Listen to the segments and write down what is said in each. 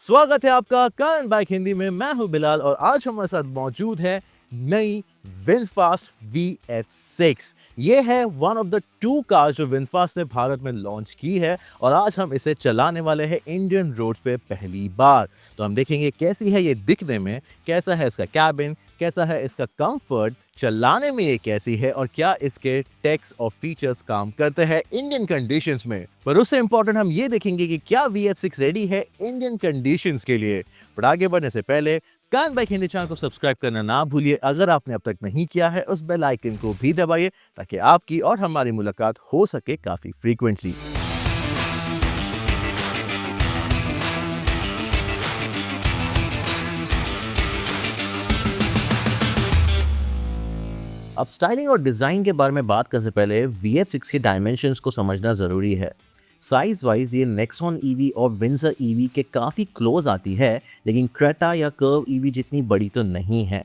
स्वागत है आपका करंट बाइक हिंदी में। मैं हूं बिलाल और आज हमारे साथ मौजूद है नई विनफास्ट VF6। ये है one of the two cars जो विनफास्ट ने भारत में लॉन्च की है और आज हम इसे चलाने वाले हैं इंडियन रोड पे पहली बार। तो हम देखेंगे कैसी है ये दिखने में, कैसा है इसका कैबिन, कैसा है इसका कंफर्ट, चलाने में ये कैसी है और क्या इसके टेक्स और फीचर्स काम करते हैं इंडियन कंडीशंस में। पर उससे इंपॉर्टेंट हम ये देखेंगे कि क्या VF6 रेडी है इंडियन कंडीशंस के लिए। पर आगे बढ़ने से पहले कान बाइक हिंदी चैनल को सब्सक्राइब करना ना भूलिए। अगर आपने अब तक नहीं किया है उस बेल आइकन को भी दबाइए ताकि आपकी और हमारी मुलाकात हो सके काफी फ्रीक्वेंटली। अब स्टाइलिंग और डिज़ाइन के बारे में बात करने से पहले VF6 के डायमेंशंस को समझना ज़रूरी है। साइज वाइज ये नेक्सॉन ईवी और विंडसर ईवी के काफ़ी क्लोज आती है, लेकिन क्रेटा या कर्व ईवी जितनी बड़ी तो नहीं है।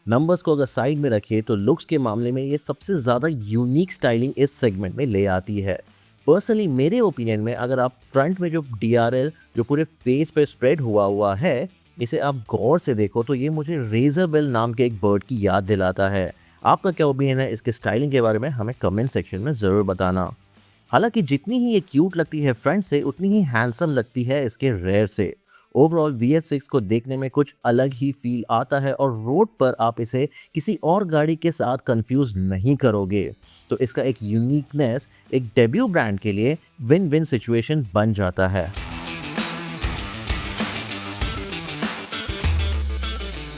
नंबर्स को अगर साइड में रखें तो लुक्स के मामले में ये सबसे ज़्यादा यूनिक स्टाइलिंग इस सेगमेंट में ले आती है। पर्सनली मेरे ओपिनियन में अगर आप फ्रंट में जो DRL जो पूरे फेस पे स्प्रेड हुआ है, इसे आप गौर से देखो तो ये मुझे रेजर बेल नाम के एक बर्ड की याद दिलाता है। आपका क्या ओपिनियन है इसके स्टाइलिंग के बारे में, हमें कमेंट सेक्शन में ज़रूर बताना। हालांकि जितनी ही ये क्यूट लगती है फ्रंट से, उतनी ही हैंडसम लगती है इसके रेयर से। ओवरऑल VF6 को देखने में कुछ अलग ही फील आता है और रोड पर आप इसे किसी और गाड़ी के साथ कंफ्यूज नहीं करोगे। तो इसका एक यूनिकनेस एक डेब्यू ब्रांड के लिए विन विन सिचुएशन बन जाता है।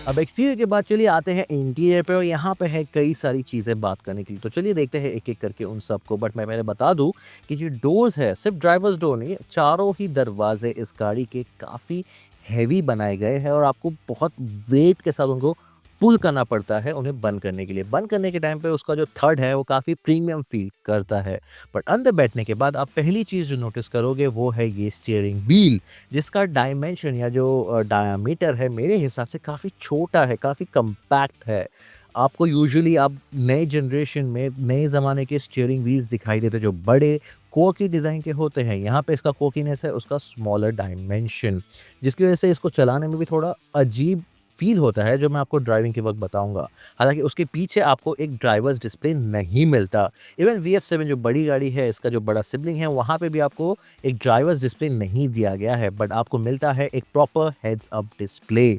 अब एक्सटीरियर के बाद चलिए आते हैं इंटीरियर पे और यहाँ पे है कई सारी चीज़ें बात करने के लिए। तो चलिए देखते हैं एक एक करके उन सबको। बट मैं पहले बता दूँ कि जो डोर्स है सिर्फ ड्राइवर्स डोर नहीं, चारों ही दरवाजे इस गाड़ी के काफ़ी हैवी बनाए गए हैं और आपको बहुत वेट के साथ उनको पुल करना पड़ता है उन्हें बंद करने के लिए। बंद करने के टाइम पे उसका जो थर्ड है वो काफ़ी प्रीमियम फील करता है। बट अंदर बैठने के बाद आप पहली चीज़ जो नोटिस करोगे वो है ये स्टीयरिंग व्हील, जिसका डायमेंशन या जो डायामीटर है मेरे हिसाब से काफ़ी छोटा है, काफ़ी कम्पैक्ट है। आपको यूजुअली आप नए जनरेशन में नए ज़माने के स्टीयरिंग व्हील्स दिखाई देते हैं जो बड़े कोकी डिज़ाइन के होते हैं। यहाँ पे इसका कोकीनेस है उसका स्मॉलर डायमेंशन, जिसकी वजह से इसको चलाने में भी थोड़ा अजीब फ़ील होता है, जो मैं आपको ड्राइविंग के वक़्त बताऊँगा। हालाँकि उसके पीछे आपको एक ड्राइवर्स डिस्प्ले नहीं मिलता। इवन VF7 जो बड़ी गाड़ी है, इसका जो बड़ा सिबलिंग है, वहाँ पे भी आपको एक ड्राइवर्स डिस्प्ले नहीं दिया गया है, बट आपको मिलता है एक proper heads up display.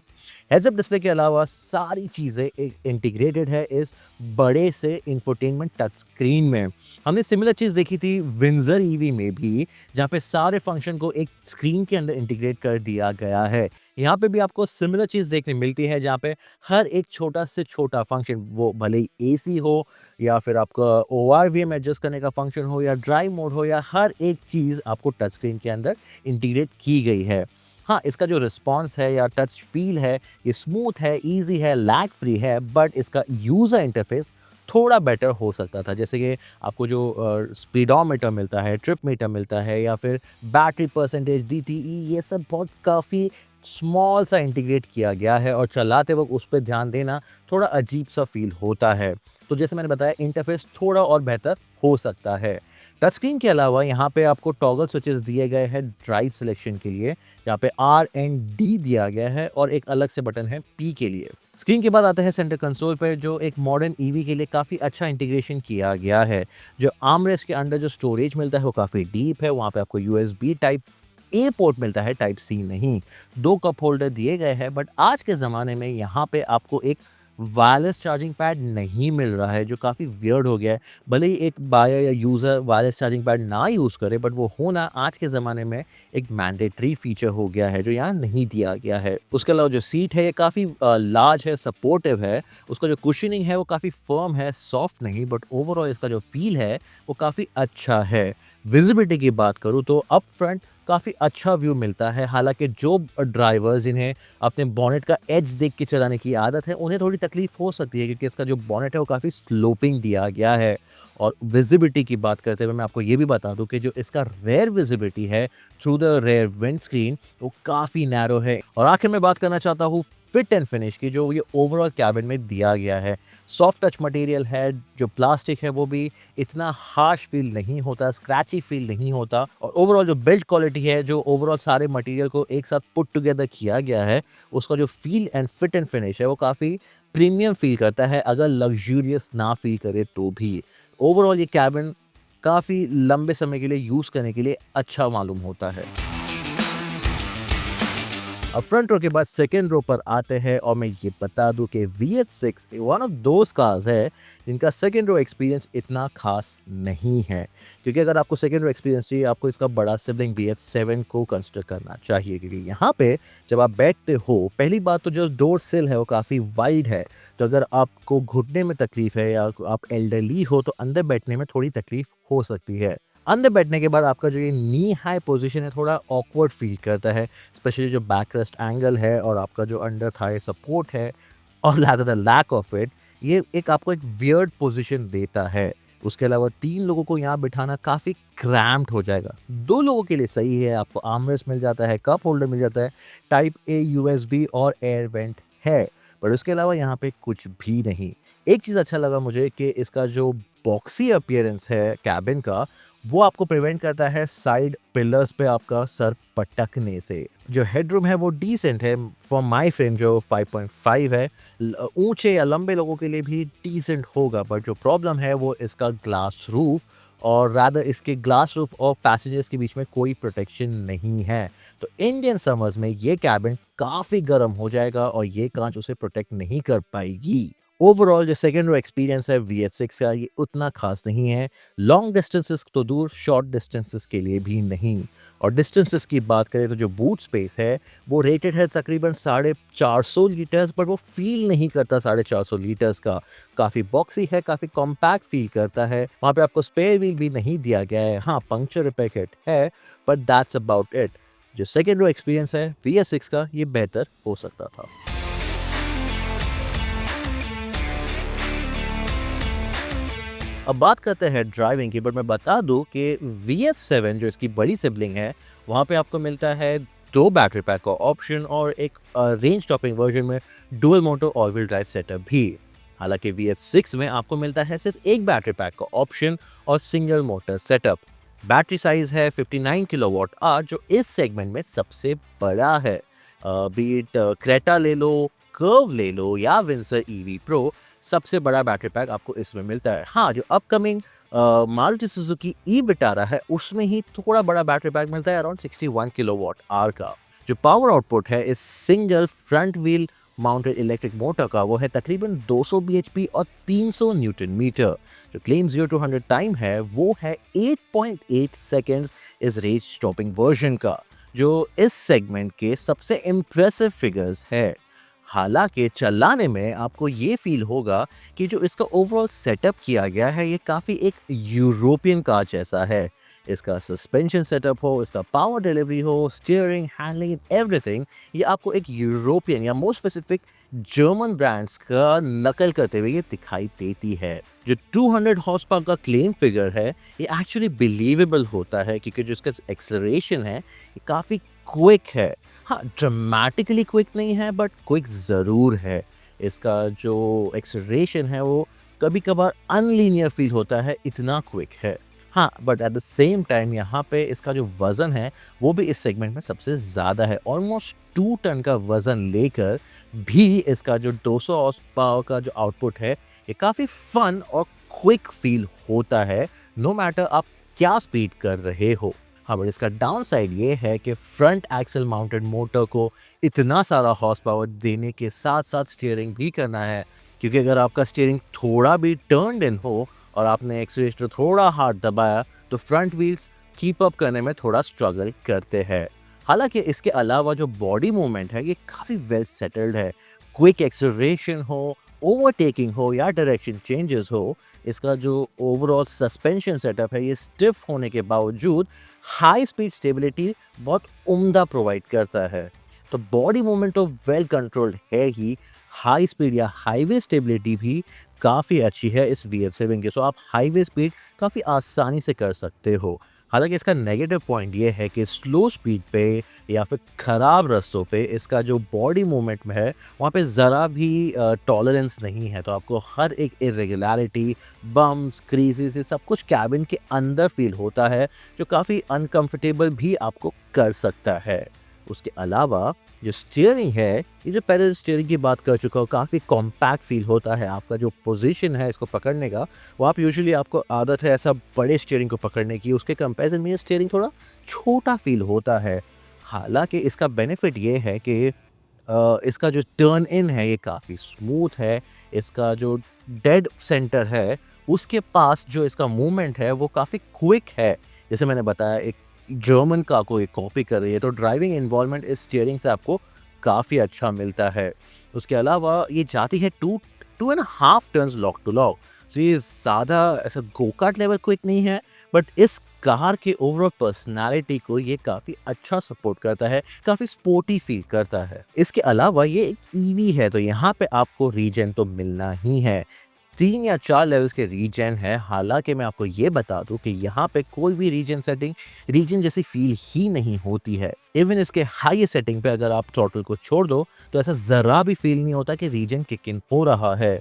Heads up display के अलावा सारी चीज़ें इंटीग्रेटेड है इस बड़े से इंफोटेनमेंट टच स्क्रीन में। हमने सिमिलर चीज़ देखी थी विंडसर ईवी में भी, जहाँ पे सारे फंक्शन को एक स्क्रीन के अंदर इंटीग्रेट कर दिया गया है। यहाँ पे भी आपको सिमिलर चीज़ देखने मिलती है, जहाँ पे हर एक छोटा से छोटा फंक्शन, वो भले ही एसी हो या फिर आपका ORVM एडजस्ट करने का फंक्शन हो या ड्राइव मोड हो, या हर एक चीज़ आपको टच स्क्रीन के अंदर इंटीग्रेट की गई है। हाँ, इसका जो रिस्पॉन्स है या टच फील है, ये स्मूथ है, ईज़ी है, लैग फ्री है, बट इसका यूज़र इंटरफेस थोड़ा बेटर हो सकता था। जैसे कि आपको जो स्पीडोमीटर मिलता है, ट्रिप मीटर मिलता है या फिर बैटरी परसेंटेज, DTE, ये सब बहुत काफ़ी स्मॉल सा इंटीग्रेट किया गया है और चलाते वक्त उस पे ध्यान देना थोड़ा अजीब सा फील होता है। तो जैसे मैंने बताया, इंटरफेस थोड़ा और बेहतर हो सकता है। टच स्क्रीन के अलावा यहाँ पे आपको टॉगल स्विचेस दिए गए हैं ड्राइव सिलेक्शन के लिए, जहाँ पे R एंड D दिया गया है और एक अलग से बटन है P के लिए। स्क्रीन के बाद आते हैं सेंटर कंसोल पर, जो एक मॉडर्न ईवी के लिए काफ़ी अच्छा इंटीग्रेशन किया गया है। जो आर्मरेस्ट के अंदर जो स्टोरेज मिलता है वो काफ़ी डीप है। वहाँ पे आपको USB टाइप ए पोर्ट मिलता है, टाइप C नहीं। 2 कप होल्डर दिए गए हैं, बट आज के ज़माने में यहाँ पे आपको एक वायरलेस चार्जिंग पैड नहीं मिल रहा है, जो काफ़ी वियर्ड हो गया है। भले ही एक बायर या यूज़र वायरलेस चार्जिंग पैड ना यूज़ करे, बट वो होना आज के ज़माने में एक मैंडेटरी फीचर हो गया है, जो यहाँ नहीं दिया गया है। उसके अलावा जो सीट है ये काफ़ी लार्ज है, सपोर्टिव है। उसका जो कुशनिंग है वो काफ़ी फर्म है, सॉफ्ट नहीं, बट ओवरऑल इसका जो फील है वो काफ़ी अच्छा है। विजिबिलिटी की बात करूँ तो अप फ्रंट काफ़ी अच्छा व्यू मिलता है। हालाँकि जो ड्राइवर्स जिन्हें अपने बॉनेट का एज देख के चलाने की आदत है, उन्हें थोड़ी तकलीफ़ हो सकती है, क्योंकि इसका जो बॉनेट है वो काफ़ी स्लोपिंग दिया गया है। और विजिबिलिटी की बात करते हुए मैं आपको ये भी बता दूँ कि जो इसका रेयर विजिबिलिटी है through the rear windscreen, वो काफ़ी नैरो है। और आखिर में बात करना चाहता हूँ फिट एंड फिनिश की, जो ये ओवरऑल कैबिन में दिया गया है। सॉफ्ट टच मटेरियल है, जो प्लास्टिक है वो भी इतना हार्श फील नहीं होता, स्क्रैची फील नहीं होता, और ओवरऑल जो बिल्ड क्वालिटी क्वालिटी है, जो ओवरऑल सारे मटेरियल को एक साथ पुट टुगेदर किया गया है, उसका जो feel and fit and finish है वो काफ़ी प्रीमियम फ़ील करता है, अगर लग्ज़ूरियस ना फ़ील करे तो भी। ओवरऑल ये केबिन काफ़ी लंबे समय के लिए यूज़ करने के लिए अच्छा मालूम होता है। अब फ्रंट रो के बाद सेकंड रो पर आते हैं और मैं ये बता दूं कि VH6 one of those cars है जिनका सेकंड रो एक्सपीरियंस इतना खास नहीं है, क्योंकि अगर आपको सेकंड रो एक्सपीरियंस चाहिए आपको इसका बड़ा सिबलिंग VH7 को कंसिडर करना चाहिए, क्योंकि यहाँ पे जब आप बैठते हो, पहली बात तो जो डोर सिल है वो काफ़ी वाइड है, तो अगर आपको घुटने में तकलीफ है या आप एल्डरली हो तो अंदर बैठने में थोड़ी तकलीफ हो सकती है। अंदर बैठने के बाद आपका जो ये नी हाई पोजीशन है थोड़ा ऑकवर्ड फील करता है, स्पेशली जो बैक रेस्ट एंगल है और आपका जो अंडर थाई सपोर्ट है और rather the lack of it, ये एक आपको एक वियर्ड पोजीशन देता है। उसके अलावा 3 लोगों को यहाँ बिठाना काफ़ी क्रैम्प्ड हो जाएगा। 2 लोगों के लिए सही है, आपको आर्मरेस्ट मिल जाता है, कप होल्डर मिल जाता है, टाइप ए यूएसबी और एयर वेंट है, पर उसके अलावा यहाँ पे कुछ भी नहीं। एक चीज़ अच्छा लगा मुझे कि इसका जो बॉक्सी अपीयरेंस है कैबिन का, वो आपको प्रिवेंट करता है साइड पिलर्स पे आपका सर पटकने से। जो हेडरूम है वो डिसेंट है फॉर माय फ्रेम जो 5.5 है। ऊंचे या लंबे लोगों के लिए भी डिसेंट होगा, बट जो प्रॉब्लम है वो इसका ग्लास रूफ, और रादर इसके ग्लास रूफ और पैसेंजर्स के बीच में कोई प्रोटेक्शन नहीं है। तो इंडियन समर्स में ये कैबिन काफ़ी गर्म हो जाएगा और ये कांच उसे प्रोटेक्ट नहीं कर पाएगी। ओवरऑल जो सेकेंड रो एक्सपीरियंस है VH6 का, ये उतना खास नहीं है। लॉन्ग डिस्टेंसेस तो दूर, शॉर्ट डिस्टेंसेस के लिए भी नहीं। और डिस्टेंसेस की बात करें तो जो बूट स्पेस है वो रेटेड है तकरीबन 450 लीटर्स, बट वो फील नहीं करता 450 लीटर्स का। काफ़ी बॉक्सी है, काफ़ी कॉम्पैक्ट फील करता है। वहाँ पे आपको स्पेयर व्हील भी नहीं दिया गया है, हाँ पंक्चर रिपेयर किट है, बट दैट्स अबाउट इट। जो सेकेंड रो एक्सपीरियंस है VH6 का, ये बेहतर हो सकता था। अब बात करते हैं ड्राइविंग की, बट मैं बता दूं कि VH7 जो इसकी बड़ी सिबलिंग है, वहाँ पे आपको मिलता है 2 बैटरी पैक का ऑप्शन और एक रेंज टॉपिंग वर्जन में dual motor all wheel drive setup भी। हालांकि VH6 में आपको मिलता है सिर्फ एक बैटरी पैक का ऑप्शन और single motor setup. Battery size है 59 किलोवाट आवर, जो इस सेगमेंट में सबसे बड़ा है। बीट क्रेटा ले लो, कर्व ले लो या विंसर ईवी प्रो, सबसे बड़ा बैटरी पैक आपको इसमें मिलता है। हाँ, जो upcoming Maruti Suzuki e Vitara है उसमें ही थोड़ा बड़ा बैटरी पैक मिलता है, अराउंड 61 किलोवाट आवर का। जो पावर आउटपुट है इस single front wheel mounted electric motor का, वो है तकरीबन 200 bhp और 300 न्यूटन मीटर। जो क्लेम 0 to 100 टाइम है वो है 8.8 सेकेंड्स इस रेंज स्टॉपिंग वर्जन का, जो इस सेगमेंट के सबसे इम्प्रेसिव फिगर्स है। हालांकि चलाने में आपको ये फील होगा कि जो इसका ओवरऑल सेटअप किया गया है ये काफ़ी एक यूरोपियन कार जैसा है। इसका सस्पेंशन सेटअप हो, इसका पावर डिलीवरी हो, स्टीयरिंग, हैंडलिंग, एवरीथिंग, ये आपको एक यूरोपियन या मोर स्पेसिफिक जर्मन ब्रांड्स का नकल करते हुए ये दिखाई देती है। जो 200 हॉर्स पावर का क्लेम फिगर है ये एक्चुअली बिलीवेबल होता है, क्योंकि जो इसका एक्सेलरेशन है ये काफ़ी क्विक है। हाँ, ड्रामेटिकली क्विक नहीं है, बट क्विक ज़रूर है। इसका जो एक्सेलरेशन है वो कभी कभार अनलीनियर फील होता है, इतना क्विक है। हाँ, but at the same time यहाँ पे इसका जो वज़न है वो भी इस सेगमेंट में सबसे ज़्यादा है। ऑलमोस्ट 2 टन का वज़न लेकर भी इसका जो 200 हॉर्स पावर का जो आउटपुट है ये काफ़ी फन और क्विक फील होता है, नो मैटर आप क्या स्पीड कर रहे हो। हाँ, बट इसका डाउन साइड ये है कि फ्रंट एक्सल माउंटेड मोटर को इतना सारा हॉर्स पावर देने के साथ साथ स्टीयरिंग भी करना है, क्योंकि अगर आपका स्टीयरिंग थोड़ा भी टर्न्ड इन हो और आपने एक्सीलरेटर थोड़ा हार्ड दबाया तो फ्रंट व्हील्स कीप अप करने में थोड़ा स्ट्रगल करते हैं। हालांकि इसके अलावा जो बॉडी मूवमेंट है ये काफ़ी वेल सेटल्ड है। क्विक एक्सेलरेशन हो, ओवरटेकिंग हो या डायरेक्शन चेंजेस हो, इसका जो ओवरऑल सस्पेंशन सेटअप है ये स्टिफ होने के बावजूद हाई स्पीड स्टेबिलिटी बहुत उम्दा प्रोवाइड करता है। तो बॉडी मूवमेंट तो वेल कंट्रोल्ड है ही, हाई स्पीड या हाईवे स्टेबिलिटी भी काफ़ी अच्छी है इस VH7 की, सो आप हाईवे स्पीड काफ़ी आसानी से कर सकते हो। हालाँकि इसका नेगेटिव पॉइंट ये है कि स्लो स्पीड पे या फिर खराब रास्तों पे इसका जो बॉडी मूवमेंट में है, वहाँ पे ज़रा भी टॉलरेंस नहीं है। तो आपको हर एक इर्रेगुलैरिटी, बम्प्स, क्रीज़ेज़ ये सब कुछ केबिन के अंदर फ़ील होता है, जो काफ़ी अनकम्फ़र्टेबल भी आपको कर सकता है। उसके अलावा जो स्टीयरिंग है, ये जो पैडल स्टीयरिंग की बात कर चुका हूँ, काफ़ी कॉम्पैक्ट फ़ील होता है। आपका जो पोज़ीशन है इसको पकड़ने का, वो आप यूजुअली आपको आदत है ऐसा बड़े स्टीयरिंग को पकड़ने की, उसके कंपैरिज़न में ये स्टीयरिंग थोड़ा छोटा फ़ील होता है। हालाँकि इसका बेनिफिट ये है कि इसका जो टर्न इन है ये काफ़ी स्मूथ है। इसका जो डेड सेंटर है, उसके पास जो इसका मूवमेंट है वो काफ़ी क्विक है। जैसे मैंने बताया एक जर्मन कार को ये कॉपी कर रही है, तो ड्राइविंग इन्वॉल्वमेंट इस स्टीयरिंग से आपको काफ़ी अच्छा मिलता है। उसके अलावा ये जाती है 2 and half turns lock to lock. So ये ज़्यादा ऐसा गो-कार्ट लेवल क्विक नहीं है, बट इस कार के ओवरऑल पर्सनैलिटी को ये काफ़ी अच्छा सपोर्ट करता है, काफ़ी स्पोर्टी फ़ील करता है। इसके अलावा ये एक ईवी है, तो यहाँ पे आपको रीजेन तो मिलना ही है। 3 या 4 लेवल्स के रीजेन है, हालाँकि मैं आपको ये बता दूँ कि यहाँ पे कोई भी रीजन सेटिंग रीजन जैसी फ़ील ही नहीं होती है। इवन इसके हाईएस्ट सेटिंग पे अगर आप थ्रॉटल को छोड़ दो, तो ऐसा ज़रा भी फ़ील नहीं होता कि रीजन किक इन हो रहा है।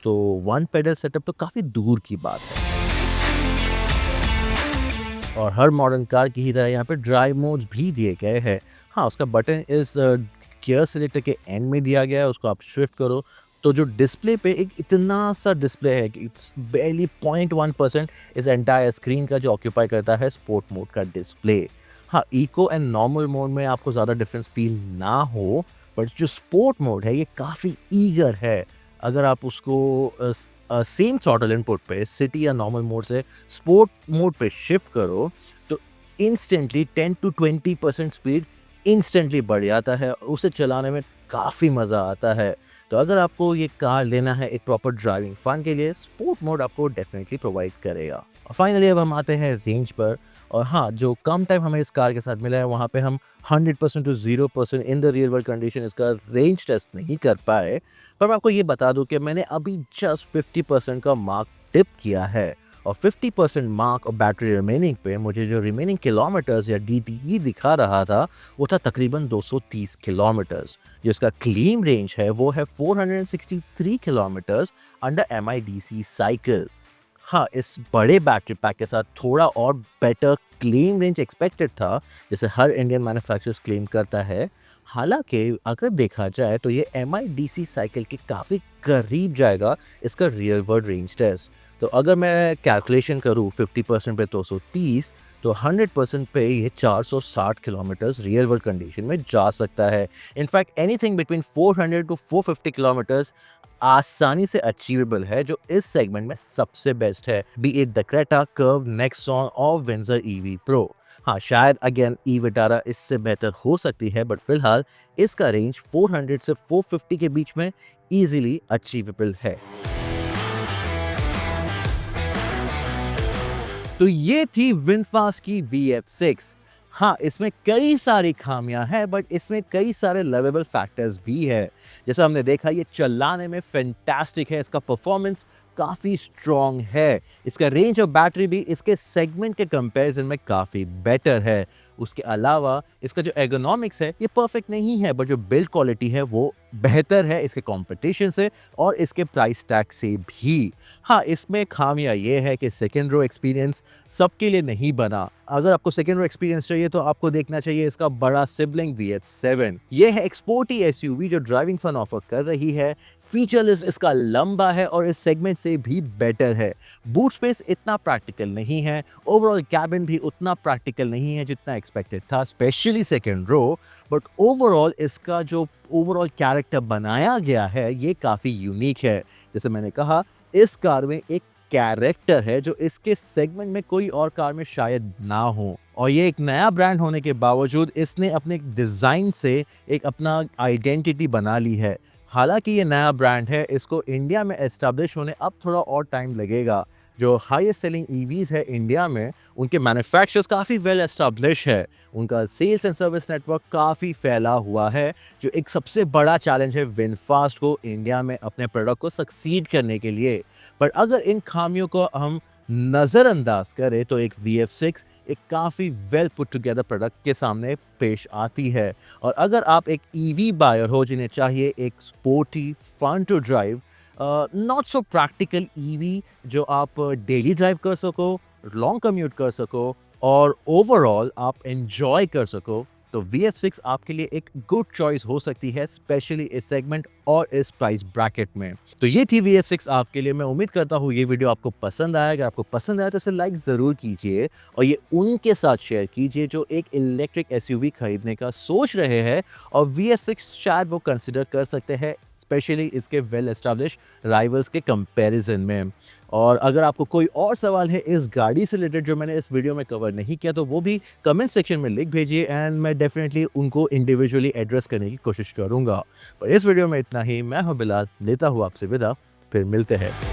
तो वन पेडल सेटअप तो काफ़ी दूर की बात है। और हर मॉडर्न कार की ही तरह यहाँ पे ड्राइव मोड्स भी दिए गए हैं। हाँ, उसका बटन इस गियर सेलेक्टर के एंड में दिया गया है, उसको आप शिफ्ट करो, तो जो डिस्प्ले पे एक इतना-सा डिस्प्ले है कि इट्स बारली 0.1% इस एंटायर स्क्रीन का जो ऑक्यूपाई करता है स्पोर्ट मोड का डिस्प्ले। हाँ, इको एंड नॉर्मल मोड में आपको ज़्यादा डिफरेंस फ़ील ना हो, बट जो स्पोर्ट मोड है, ये काफ़ी ईगर है। अगर आप उसको सेम थ्रॉटल इनपुट पे सिटी या नॉर्मल मोड से स्पोर्ट मोड पे शिफ्ट करो, तो इंस्टेंटली 10 टू 20% स्पीड इंस्टेंटली बढ़ जाता है। उसे चलाने में काफ़ी मज़ा आता है। तो अगर आपको ये कार लेना है एक प्रॉपर ड्राइविंग फन के लिए, स्पोर्ट मोड आपको डेफिनेटली प्रोवाइड करेगा। और फाइनली अब हम आते हैं रेंज पर। और हाँ, जो कम टाइम हमें इस कार के साथ मिला है, वहाँ पे हम 100% to 0% in the real world condition इसका रेंज टेस्ट नहीं कर पाए। पर मैं आपको ये बता दूँ कि मैंने अभी जस्ट 50% का मार्क टिप किया है, और 50% मार्क और बैटरी रिमेनिंग पे मुझे जो रिमेनिंग किलोमीटर्स या डीटीई दिखा रहा था, वो था तकरीबन 230 किलोमीटर्स। जो इसका क्लेम रेंज है वो है 463 किलोमीटर्स अंडर एमआईडीसी साइकिल। हाँ, इस बड़े बैटरी पैक के साथ थोड़ा और बेटर क्लेम रेंज एक्सपेक्टेड था, जैसे हर इंडियन मैन्युफैक्चरर्स क्लेम करता है। हालाँकि अगर देखा जाए तो ये एमआईडीसी साइकिल के काफ़ी करीब जाएगा इसका रियल वर्ल्ड रेंज टेस्ट। तो अगर मैं कैलकुलेशन करूँ 50% पे 230, तो 100% पे ये 460 किलोमीटर्स रियल वर्ल्ड कंडीशन में जा सकता है। In fact anything between 400 to 450 kilometres आसानी से अचीवेबल है, जो इस सेगमेंट में सबसे बेस्ट है, B it the Creta, curve, Nexon और विंजर ईवी प्रो। हाँ, शायद अगेन ई विटारा इससे बेहतर हो सकती है, बट फिलहाल इसका रेंज 400 से 450 के बीच में इजीली अचीवेबल है। तो ये थी विनफास्ट की VF6। हाँ, इसमें कई सारी खामियां हैं, बट इसमें कई सारे लवेबल फैक्टर्स भी है। जैसा हमने देखा, ये चलाने में फैंटास्टिक है, इसका परफॉर्मेंस काफ़ी स्ट्रॉन्ग है, इसका रेंज और बैटरी भी इसके सेगमेंट के कंपैरिजन में काफ़ी बेटर है। उसके अलावा इसका जो एर्गोनॉमिक्स है ये परफेक्ट नहीं है, बट जो बिल्ड क्वालिटी है वो बेहतर है इसके कंपटीशन से और इसके प्राइस टैग से भी। हाँ, इसमें खामियां ये है कि सेकेंड रो एक्सपीरियंस सबके लिए नहीं बना। अगर आपको सेकेंड रो एक्सपीरियंस चाहिए तो आपको देखना चाहिए इसका बड़ा सिबलिंग VH7। ये है एक स्पोर्टी एसयूवी जो ड्राइविंग फन ऑफर कर रही है। फीचर लिस्ट इसका लंबा है और इस सेगमेंट से भी बेटर है। बूट स्पेस इतना प्रैक्टिकल नहीं है, ओवरऑल कैबिन भी उतना प्रैक्टिकल नहीं है जितना एक्सपेक्टेड था, especially second row. But overall इसका जो ओवरऑल कैरेक्टर बनाया गया है ये काफ़ी यूनिक है। जैसे मैंने कहा, इस कार में एक कैरेक्टर है जो इसके सेगमेंट में कोई और कार में शायद ना हो, और ये एक नया ब्रांड होने के बावजूद इसने अपने डिज़ाइन से एक अपना आइडेंटिटी बना ली है। हालांकि ये नया ब्रांड है, इसको इंडिया में एस्टैब्लिश होने अब थोड़ा और टाइम लगेगा। जो हाईएस्ट सेलिंग ईवीज़ है इंडिया में, उनके मैन्युफैक्चरर्स काफ़ी वेल एस्टैब्लिश है, उनका सेल्स एंड सर्विस नेटवर्क काफ़ी फैला हुआ है। जो एक सबसे बड़ा चैलेंज है विनफास्ट को इंडिया में अपने प्रोडक्ट को सक्सीड करने के लिए। पर अगर इन खामियों को हम नज़रअंदाज करें तो एक VF6 एक काफ़ी वेल पुट टुगेदर प्रोडक्ट के सामने पेश आती है। और अगर आप एक ईवी बायर हो जिन्हें चाहिए एक sporty fun to drive not so practical EV जो आप डेली ड्राइव कर सको, लॉन्ग कम्यूट कर सको और ओवरऑल आप एन्जॉय कर सको, तो VF6 आपके लिए एक गुड चॉइस हो सकती है, स्पेशली इस सेगमेंट और इस प्राइस ब्रैकेट में। तो ये थी VF6 आपके लिए। मैं उम्मीद करता हूँ ये वीडियो आपको पसंद आया। अगर आपको पसंद आया तो इसे लाइक ज़रूर कीजिए और ये उनके साथ शेयर कीजिए जो एक इलेक्ट्रिक एसयूवी खरीदने का सोच रहे हैं और VF6 शायद वो कंसिडर कर सकते हैं, स्पेशली इसके वेल एस्टैब्लिश राइवल्स के कंपैरिजन में। और अगर आपको कोई और सवाल है इस गाड़ी से रिलेटेड जो मैंने इस वीडियो में कवर नहीं किया, तो वो भी कमेंट सेक्शन में लिख भेजिए एंड मैं डेफिनेटली उनको इंडिविजुअली एड्रेस करने की कोशिश करूँगा। पर इस वीडियो में इतना ही। मैं हूँ बिलाल, लेता हूँ आपसे विदा, फिर मिलते हैं।